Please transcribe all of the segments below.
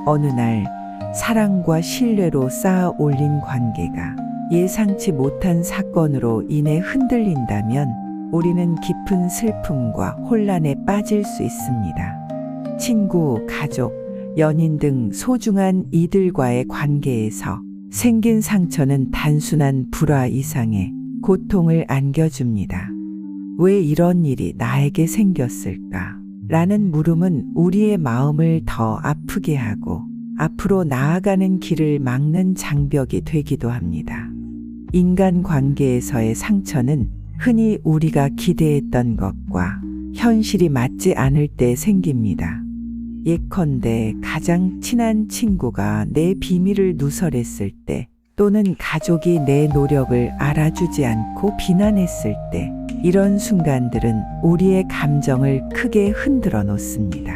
어느 날 사랑과 신뢰로 쌓아 올린 관계가 예상치 못한 사건으로 인해 흔들린다면 우리는 깊은 슬픔과 혼란에 빠질 수 있습니다. 친구, 가족, 연인 등 소중한 이들과의 관계에서 생긴 상처는 단순한 불화 이상의 고통을 안겨줍니다. 왜 이런 일이 나에게 생겼을까? 라는 물음은 우리의 마음을 더 아프게 하고 앞으로 나아가는 길을 막는 장벽이 되기도 합니다. 인간 관계에서의 상처는 흔히 우리가 기대했던 것과 현실이 맞지 않을 때 생깁니다. 예컨대 가장 친한 친구가 내 비밀을 누설했을 때, 또는 가족이 내 노력을 알아주지 않고 비난했을 때, 이런 순간들은 우리의 감정을 크게 흔들어 놓습니다.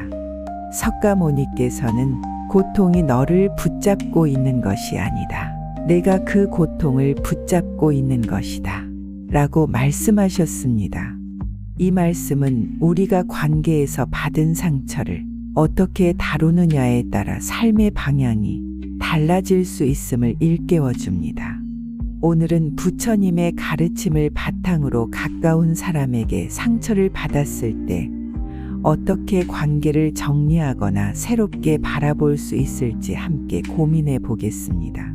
석가모니께서는 고통이 너를 붙잡고 있는 것이 아니다. 내가 그 고통을 붙잡고 있는 것이다. 라고 말씀하셨습니다. 이 말씀은 우리가 관계에서 받은 상처를 어떻게 다루느냐에 따라 삶의 방향이 달라질 수 있음을 일깨워 줍니다. 오늘은 부처님의 가르침을 바탕으로 가까운 사람에게 상처를 받았을 때 어떻게 관계를 정리하거나 새롭게 바라볼 수 있을지 함께 고민해 보겠습니다.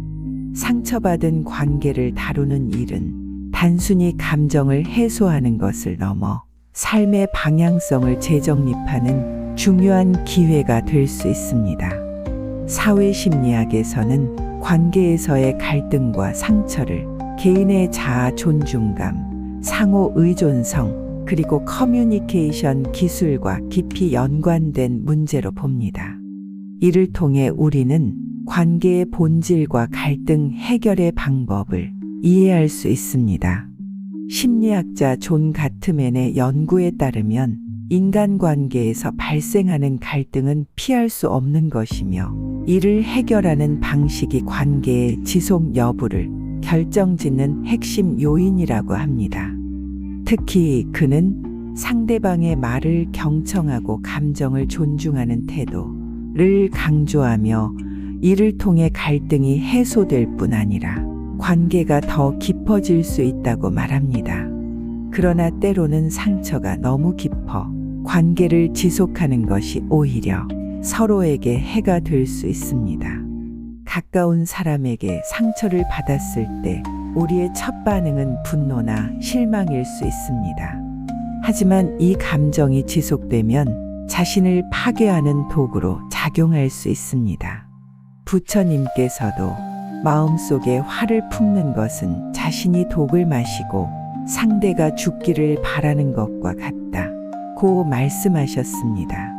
상처받은 관계를 다루는 일은 단순히 감정을 해소하는 것을 넘어 삶의 방향성을 재정립하는 중요한 기회가 될 수 있습니다. 사회심리학에서는 관계에서의 갈등과 상처를 개인의 자아 존중감, 상호 의존성, 그리고 커뮤니케이션 기술과 깊이 연관된 문제로 봅니다. 이를 통해 우리는 관계의 본질과 갈등 해결의 방법을 이해할 수 있습니다. 심리학자 존 가트맨의 연구에 따르면 인간관계에서 발생하는 갈등은 피할 수 없는 것이며 이를 해결하는 방식이 관계의 지속 여부를 결정짓는 핵심 요인이라고 합니다. 특히 그는 상대방의 말을 경청하고 감정을 존중하는 태도를 강조하며 이를 통해 갈등이 해소될 뿐 아니라 관계가 더 깊어질 수 있다고 말합니다. 그러나 때로는 상처가 너무 깊어 관계를 지속하는 것이 오히려 서로에게 해가 될 수 있습니다. 가까운 사람에게 상처를 받았을 때 우리의 첫 반응은 분노나 실망일 수 있습니다. 하지만 이 감정이 지속되면 자신을 파괴하는 도구로 작용할 수 있습니다. 부처님께서도 마음속에 화를 품는 것은 자신이 독을 마시고 상대가 죽기를 바라는 것과 같다고 말씀하셨습니다.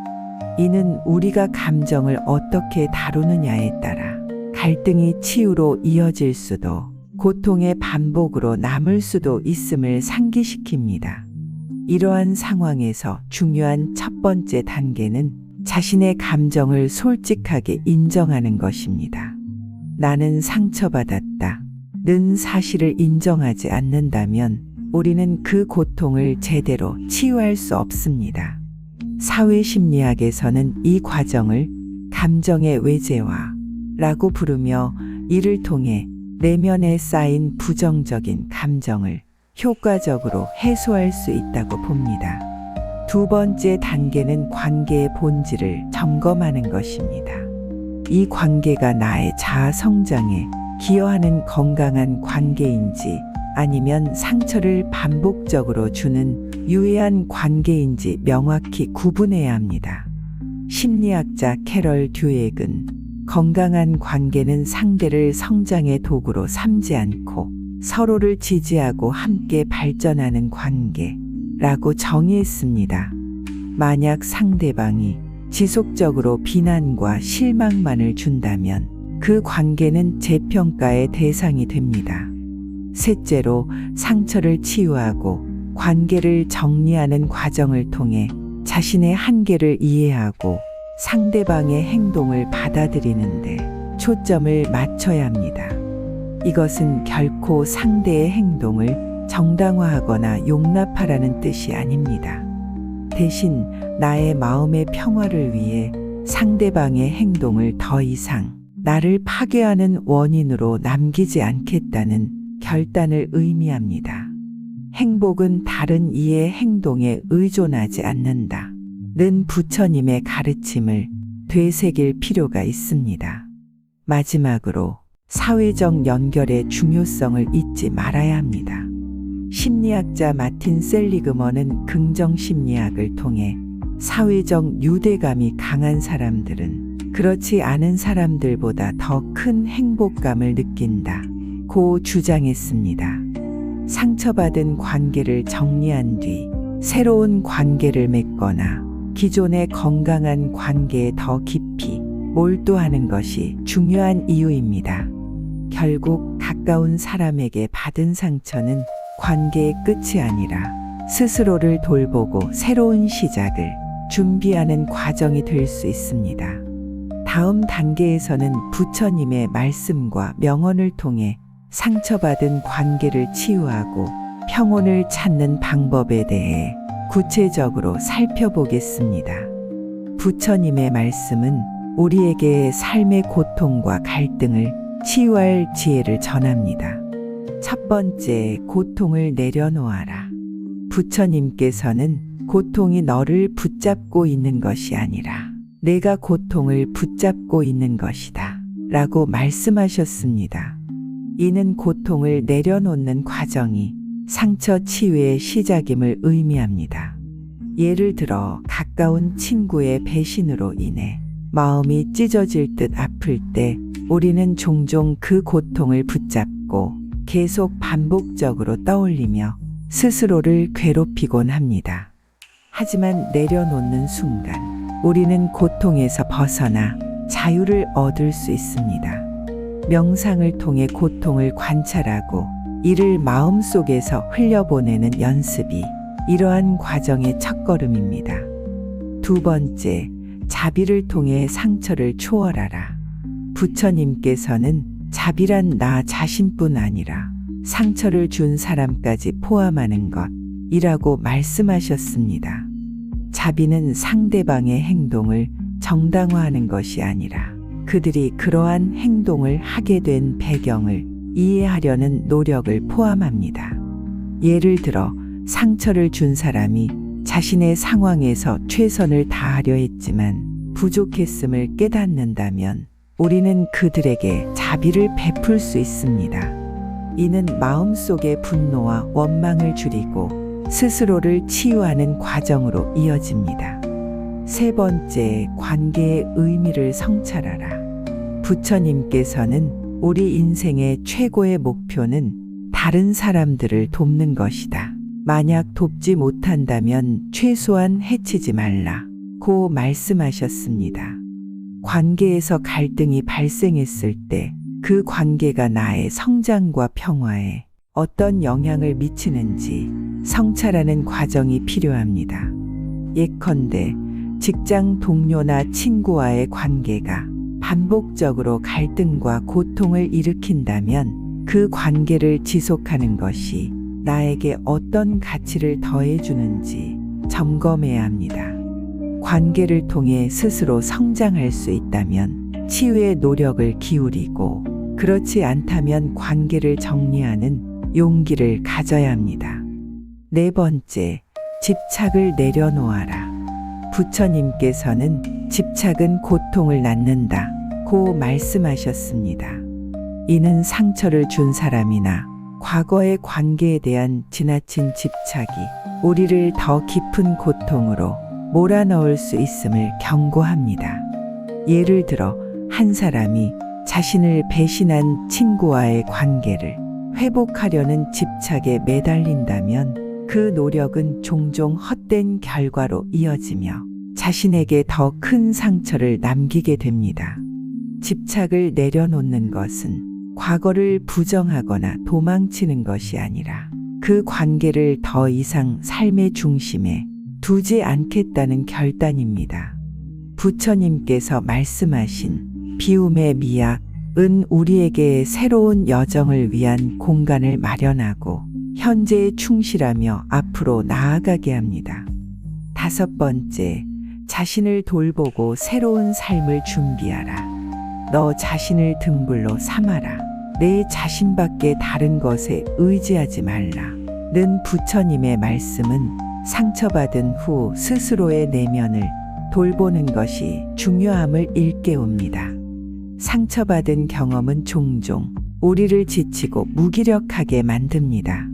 이는 우리가 감정을 어떻게 다루느냐에 따라 갈등이 치유로 이어질 수도 고통의 반복으로 남을 수도 있음을 상기시킵니다. 이러한 상황에서 중요한 첫 번째 단계는 자신의 감정을 솔직하게 인정하는 것입니다. 나는 상처받았다 는 사실을 인정하지 않는다면 우리는 그 고통을 제대로 치유할 수 없습니다. 사회심리학에서는 이 과정을 감정의 외재화라고 부르며 이를 통해 내면에 쌓인 부정적인 감정을 효과적으로 해소할 수 있다고 봅니다. 두 번째 단계는 관계의 본질을 점검하는 것입니다. 이 관계가 나의 자아 성장에 기여하는 건강한 관계인지 아니면 상처를 반복적으로 주는 유해한 관계인지 명확히 구분해야 합니다. 심리학자 캐럴 듀액은 건강한 관계는 상대를 성장의 도구로 삼지 않고 서로를 지지하고 함께 발전하는 관계라고 정의했습니다. 만약 상대방이 지속적으로 비난과 실망만을 준다면 그 관계는 재평가의 대상이 됩니다. 셋째로, 상처를 치유하고 관계를 정리하는 과정을 통해 자신의 한계를 이해하고 상대방의 행동을 받아들이는데 초점을 맞춰야 합니다. 이것은 결코 상대의 행동을 정당화하거나 용납하라는 뜻이 아닙니다. 대신 나의 마음의 평화를 위해 상대방의 행동을 더 이상 나를 파괴하는 원인으로 남기지 않겠다는 결단을 의미합니다. 행복은 다른 이의 행동에 의존하지 않는다. 는 부처님의 가르침을 되새길 필요가 있습니다. 마지막으로 사회적 연결의 중요성을 잊지 말아야 합니다. 심리학자 마틴 셀리그먼은 긍정 심리학을 통해 사회적 유대감이 강한 사람들은 그렇지 않은 사람들보다 더 큰 행복감을 느낀다. 고 주장했습니다. 상처받은 관계를 정리한 뒤 새로운 관계를 맺거나 기존의 건강한 관계에 더 깊이 몰두하는 것이 중요한 이유입니다. 결국 가까운 사람에게 받은 상처는 관계의 끝이 아니라 스스로를 돌보고 새로운 시작을 준비하는 과정이 될 수 있습니다. 다음 단계에서는 부처님의 말씀과 명언을 통해 상처받은 관계를 치유하고 평온을 찾는 방법에 대해 구체적으로 살펴보겠습니다. 부처님의 말씀은 우리에게 삶의 고통과 갈등을 치유할 지혜를 전합니다. 첫 번째, 고통을 내려놓아라. 부처님께서는 고통이 너를 붙잡고 있는 것이 아니라 내가 고통을 붙잡고 있는 것이다 라고 말씀하셨습니다. 이는 고통을 내려놓는 과정이 상처 치유의 시작임을 의미합니다. 예를 들어 가까운 친구의 배신으로 인해 마음이 찢어질 듯 아플 때 우리는 종종 그 고통을 붙잡고 계속 반복적으로 떠올리며 스스로를 괴롭히곤 합니다. 하지만 내려놓는 순간 우리는 고통에서 벗어나 자유를 얻을 수 있습니다. 명상을 통해 고통을 관찰하고 이를 마음속에서 흘려보내는 연습이 이러한 과정의 첫걸음입니다. 두 번째, 자비를 통해 상처를 초월하라. 부처님께서는 자비란 나 자신뿐 아니라 상처를 준 사람까지 포함하는 것이라고 말씀하셨습니다. 자비는 상대방의 행동을 정당화하는 것이 아니라 그들이 그러한 행동을 하게 된 배경을 이해하려는 노력을 포함합니다. 예를 들어 상처를 준 사람이 자신의 상황에서 최선을 다하려 했지만 부족했음을 깨닫는다면 우리는 그들에게 자비를 베풀 수 있습니다. 이는 마음속의 분노와 원망을 줄이고 스스로를 치유하는 과정으로 이어집니다. 세 번째, 관계의 의미를 성찰하라. 부처님께서는 우리 인생의 최고의 목표는 다른 사람들을 돕는 것이다. 만약 돕지 못한다면 최소한 해치지 말라고 말씀하셨습니다. 관계에서 갈등이 발생했을 때 그 관계가 나의 성장과 평화에 어떤 영향을 미치는지 성찰하는 과정이 필요합니다. 예컨대 직장 동료나 친구와의 관계가 반복적으로 갈등과 고통을 일으킨다면 그 관계를 지속하는 것이 나에게 어떤 가치를 더해주는지 점검해야 합니다. 관계를 통해 스스로 성장할 수 있다면 치유의 노력을 기울이고 그렇지 않다면 관계를 정리하는 용기를 가져야 합니다. 네 번째, 집착을 내려놓아라. 부처님께서는 집착은 고통을 낳는다고 말씀하셨습니다. 이는 상처를 준 사람이나 과거의 관계에 대한 지나친 집착이 우리를 더 깊은 고통으로 몰아넣을 수 있음을 경고합니다. 예를 들어 한 사람이 자신을 배신한 친구와의 관계를 회복하려는 집착에 매달린다면 그 노력은 종종 헛된 결과로 이어지며 자신에게 더 큰 상처를 남기게 됩니다. 집착을 내려놓는 것은 과거를 부정하거나 도망치는 것이 아니라 그 관계를 더 이상 삶의 중심에 두지 않겠다는 결단입니다. 부처님께서 말씀하신 비움의 미학은 우리에게 새로운 여정을 위한 공간을 마련하고 현재에 충실하며 앞으로 나아가게 합니다. 다섯 번째, 자신을 돌보고 새로운 삶을 준비하라. 너 자신을 등불로 삼아라. 내 자신밖에 다른 것에 의지하지 말라. 는 부처님의 말씀은 상처받은 후 스스로의 내면을 돌보는 것이 중요함을 일깨웁니다. 상처받은 경험은 종종 우리를 지치고 무기력하게 만듭니다.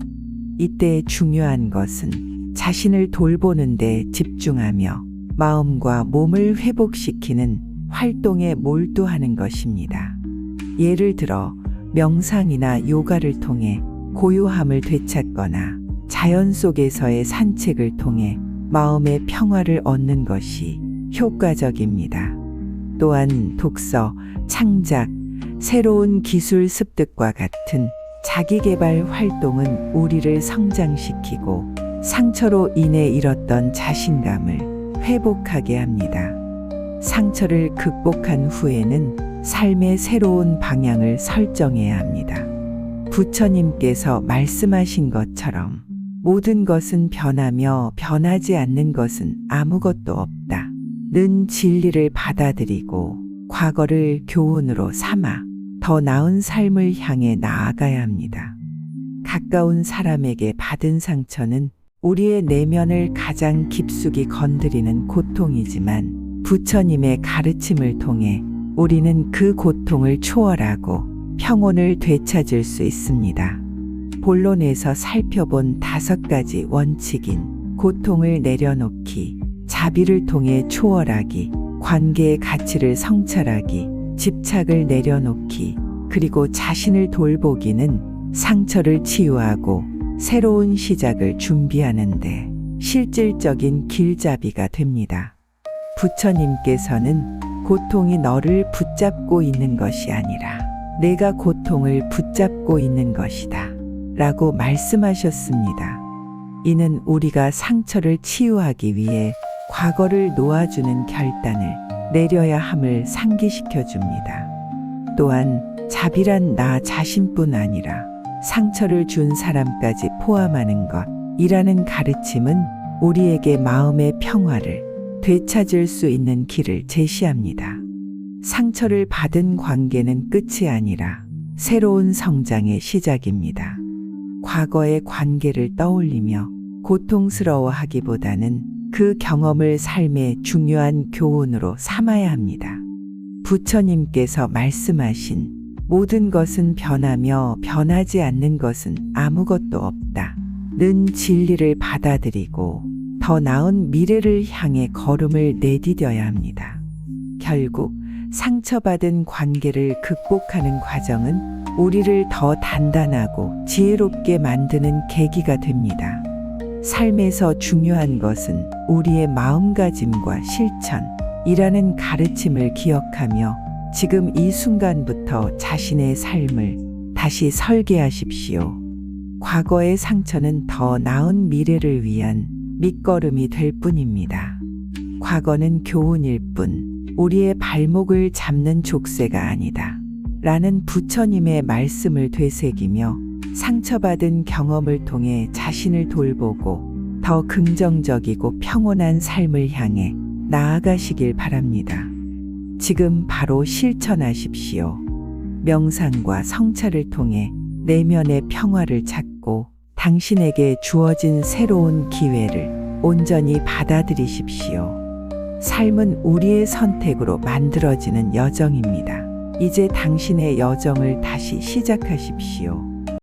이때 중요한 것은 자신을 돌보는 데 집중하며 마음과 몸을 회복시키는 활동에 몰두하는 것입니다. 예를 들어 명상이나 요가를 통해 고요함을 되찾거나 자연 속에서의 산책을 통해 마음의 평화를 얻는 것이 효과적입니다. 또한 독서, 창작, 새로운 기술 습득과 같은 자기개발 활동은 우리를 성장시키고 상처로 인해 잃었던 자신감을 회복하게 합니다. 상처를 극복한 후에는 삶의 새로운 방향을 설정해야 합니다. 부처님께서 말씀하신 것처럼 모든 것은 변하며 변하지 않는 것은 아무것도 없다. 는 진리를 받아들이고 과거를 교훈으로 삼아 더 나은 삶을 향해 나아가야 합니다. 가까운 사람에게 받은 상처는 우리의 내면을 가장 깊숙이 건드리는 고통이지만 부처님의 가르침을 통해 우리는 그 고통을 초월하고 평온을 되찾을 수 있습니다. 본론에서 살펴본 5가지 원칙인 고통을 내려놓기, 자비를 통해 초월하기, 관계의 가치를 성찰하기, 집착을 내려놓기, 그리고 자신을 돌보기는 상처를 치유하고 새로운 시작을 준비하는데 실질적인 길잡이가 됩니다. 부처님께서는 고통이 너를 붙잡고 있는 것이 아니라 내가 고통을 붙잡고 있는 것이다 라고 말씀하셨습니다. 이는 우리가 상처를 치유하기 위해 과거를 놓아주는 결단을 내려야 함을 상기시켜 줍니다. 또한 자비란 나 자신뿐 아니라 상처를 준 사람까지 포함하는 것이라는 가르침은 우리에게 마음의 평화를 되찾을 수 있는 길을 제시합니다. 상처를 받은 관계는 끝이 아니라 새로운 성장의 시작입니다. 과거의 관계를 떠올리며 고통스러워하기보다는 그 경험을 삶의 중요한 교훈으로 삼아야 합니다. 부처님께서 말씀하신 모든 것은 변하며 변하지 않는 것은 아무것도 없다. 는 진리를 받아들이고 더 나은 미래를 향해 걸음을 내디뎌야 합니다. 결국 상처받은 관계를 극복하는 과정은 우리를 더 단단하고 지혜롭게 만드는 계기가 됩니다. 삶에서 중요한 것은 우리의 마음가짐과 실천이라는 가르침을 기억하며 지금 이 순간부터 자신의 삶을 다시 설계하십시오. 과거의 상처는 더 나은 미래를 위한 밑거름이 될 뿐입니다. 과거는 교훈일 뿐 우리의 발목을 잡는 족쇄가 아니다. 라는 부처님의 말씀을 되새기며 상처받은 경험을 통해 자신을 돌보고 더 긍정적이고 평온한 삶을 향해 나아가시길 바랍니다. 지금 바로 실천하십시오. 명상과 성찰을 통해 내면의 평화를 찾고 당신에게 주어진 새로운 기회를 온전히 받아들이십시오. 삶은 우리의 선택으로 만들어지는 여정입니다. 이제 당신의 여정을 다시 시작하십시오.